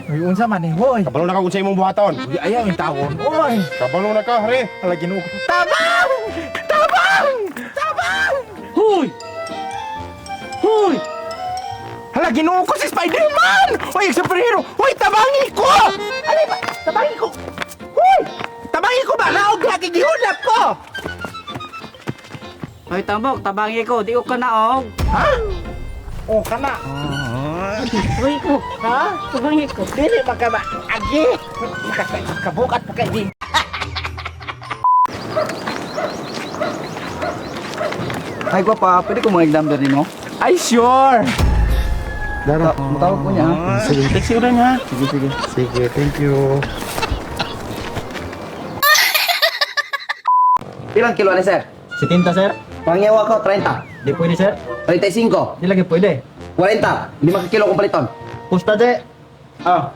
Uy, unsa man eh, hoy. Kabalo na ka kung sa imong buhaton. Uy, ayaw yung tawon. Uy. Kabalo na ka, hari. Ala Ginoo ko. Tabang! Tabang! Tabang! Huy! Huy! Hala Ginoo ko si Spider-Man! Uy, superhero! Uy, tabangi ko! Alay ba? Tabangi ko! Uy! Tabangi ko ba? Naog lagi gihulap ko! Hoy, tambok, tabangi ko, di ko ka naog. Ha? Oh, kana. Tabangi ko, ha? Tabangi ko. Dili magkaba. Agi! Kabukat pa kay din. Ay, gwapa, pwede ko mga exam din mo? Ay, sure! Dara, matawag ko niya, ha? Sige, taxi udah ha. Sige, sige. Sige, thank you. Ilang kilo na, sir? 70, sir? Pangyawa ko, 30. Di pwede, sir? 35. Di lagi pwede. 40. 5 kilo kong paliton. Pusta, de. Ah.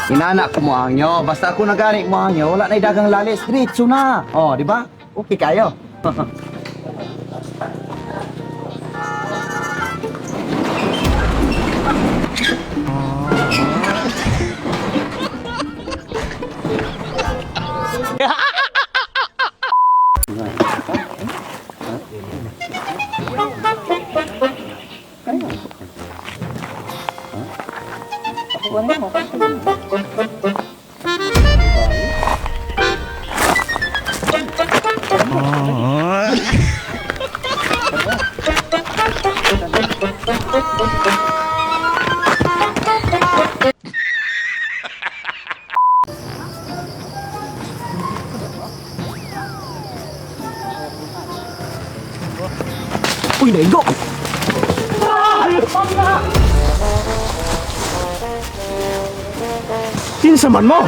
Inanak ko mo angyo. Basta ako nagani mo angyo, wala na dagang lalis. Diretso na. Oh, di ba? Okay kayo. Uy, naigo! Kinsaman mo?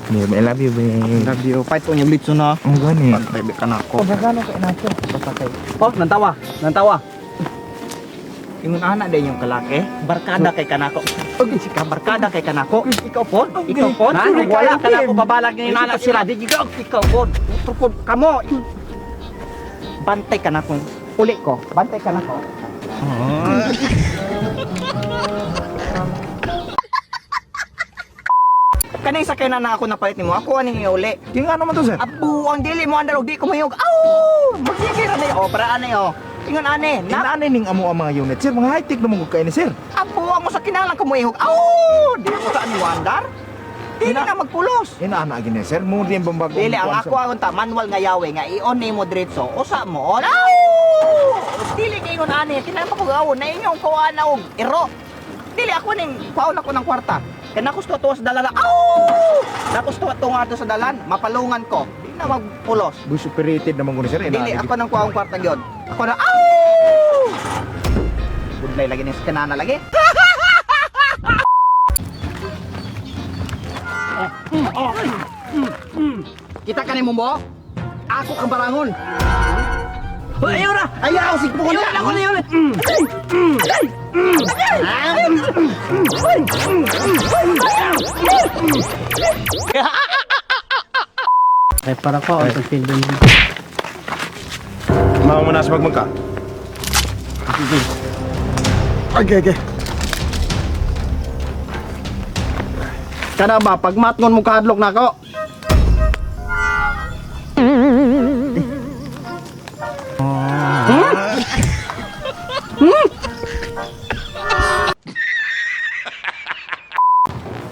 Babe, I love you, babe. Love you. Fight ko yung litso na. Ang gani. Baby ka na ako. Magkano ka inaso? Pasakay. Oh, nantawa. Nantawa. Ingon ana din yung kalaki. Barkada kay kanako. Okay, si barkada kay kanako. Ikaw po? Ikaw po? Ha? Wala kanako babalag ni nana sila. Di ikaw. Ikaw po. Tupod kamo. Bantay kanako. Uli ko. Bantay kanako. Kanay sa kay na ako napalit nimo. Ako ani uli. Di nga naman to, sir. Abu, ang dili mo andalog di ko mayog. Aw! Magsige ra ni opera ani oh. Ingon ani, na Inanay ning amo ang mga unit, sir. Mga high-tech naman ko kayo ni, sir. abu mo sa kinahanglan ko mayog. Aw! Di ko sa ani wandar. Dili na magpulos. Inaana gini, sir. Mo din bambag. Dili ang ako ang ta manual nga yawe nga i-on nimo diretso. Usa mo. Aw! Dili kay ingon ani, kinahanglan ko gawon na inyong kuha na og iro. Dili ako ning kuha na ko ng kwarta. Kaya nakusto to sa dalan. Aw! Nakusto to nga to sa dalan, mapalungan ko. Di na magpulos. Buy superated naman ko ni, sir. Dili Inaana ako nang kuha ang kwarta gyud. Ako na aw! Budlay lagi ni sa kanana lagi. Kita ka ni mo mo? Ako kang barangon. Ayaw na! Ayaw ako sigpo ko na! Ayaw ako na yun! Ay para ko ang pagtindon. Mama mo na sa magmagka. Okay, okay. Kana ba, pag matngon mo kahadlok na ako?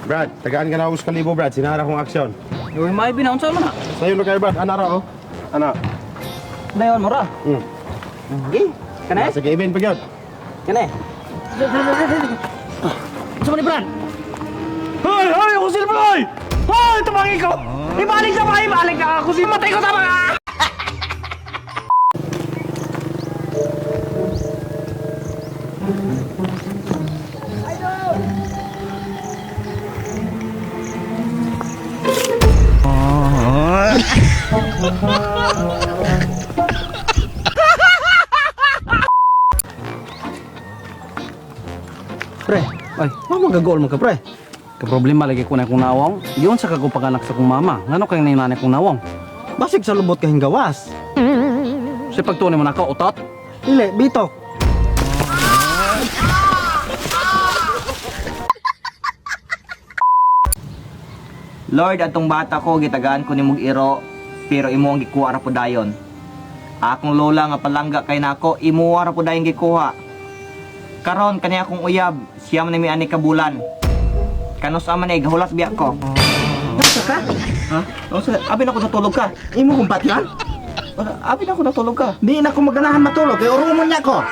Brad, tagaan ka na ako sa kalibo, Brad. Sinara kong aksyon. Uy, may binaon sa mana. Sa'yo na kayo, Brad. Ana ra, oh. Ana. Dayon mo ra. Hmm. Gi. Kanay? Sa Kevin, pagyod. Kanay. Sa ni Brad. Hoy! Hoy! Ako sila Bloy! Hoy! Tabangi ko! Ibalik na ba? Ibalik na ako! Matay ko tama! Pre, ay, magagol mo ka, pre. Ka-problema lagi ko na kong nawong. Yun sa kagupanganak sa kong mama. Ngano kayong ninanay kong nawong? Basig sa lubot kahing gawas. Si pagtunin mo na ko, utot. Dili, bito. Lord, atong bata ko gitagaan ko nimog iro, pero imo ang gikuha ra po dayon. Akong lola nga palangga kay nako, imo ra po dayon gikuha. Karon kani akong uyab, siya man mi ani kabulan. Kanos aman ay gahulas biya ko. Nasa ka? Ha? Abi na ko natulog ka. Imo kong patyan? Abi na ko natulog ka. Di na ko maganahan matulog, kay urumon niya ko.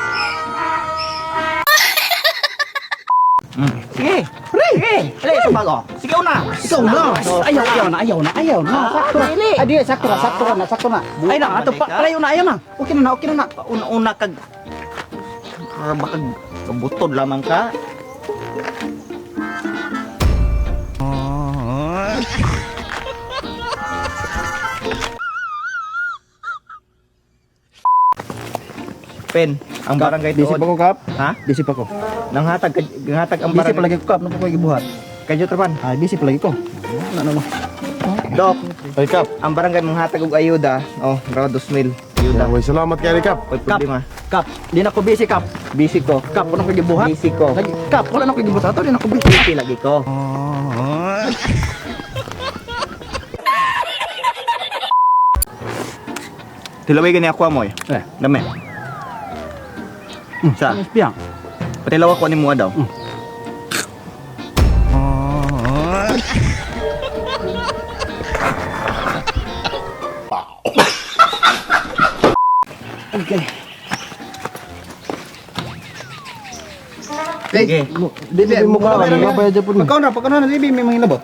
Sige. Sige. Dali sa bago. Sige una. Ikaw na. Ayaw na. Sakto na. Adi, sakto na. Ay na, ato pa. Ayaw na. Okay na. Una kag baka kabutod lamang ka. Pen, ang barangay Bisip tuod. ako, Kap. Ha? Bisip ako. Nanghatag ang Bisip barangay. lagi ko, Kap. Napo ko gibuhat. Kadyo trapan. Ay, bisip lagi ko. Ano. Dok, Ay, Kap. ang barangay manghatag og ayuda. Oh, raw 2,000 ayuda. Uy, salamat kay Kap. Koy problema. Kap, di na ko busy, Kap. Busy ko. Kap, wala ko gibuhat. Busy ko. Lagi, Kap, wala na ko gibuhat. Ato, di na ko busy. Busy lagi ko. Tilaway gani ako amoy. Dami. Sa, Ano piyang? patilaw ako ni mo daw. Okay. Sige. Bibi mo ka lang. Mabaya dyan po. Pagkaw na, Bibi, may mga inabot.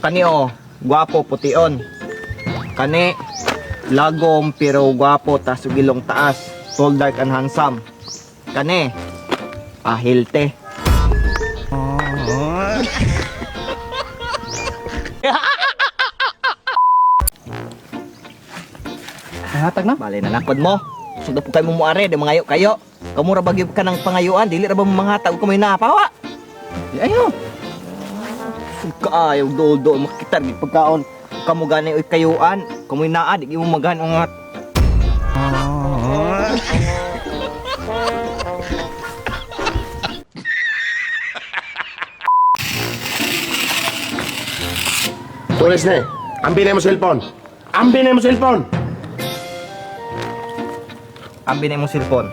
Kani o, gwapo pution. Kani, lagom pero gwapo tas ugilong taas. Tall, dark and handsome. Kani, healthy. Hatag na. Bale na nakod mo. Sugda po kayo mumuare, de mangayo kayo. Kamu ra bagyo ka ng pangayuan, dili ra ba manghatag ko may napawa? Ayo. Kaayaw do makita gid pagkaon. Kamu gani oy kayuan, kamu naa di mo magan ungat. Tulis na eh. Ambi na mo cellphone. Ambi na mo cellphone. Ambi na imong cellphone.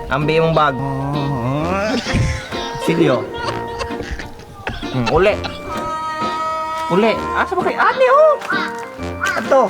Ambi imong bag. Silyo. Uli. Uli. Asa ba kay ani oh? Ato.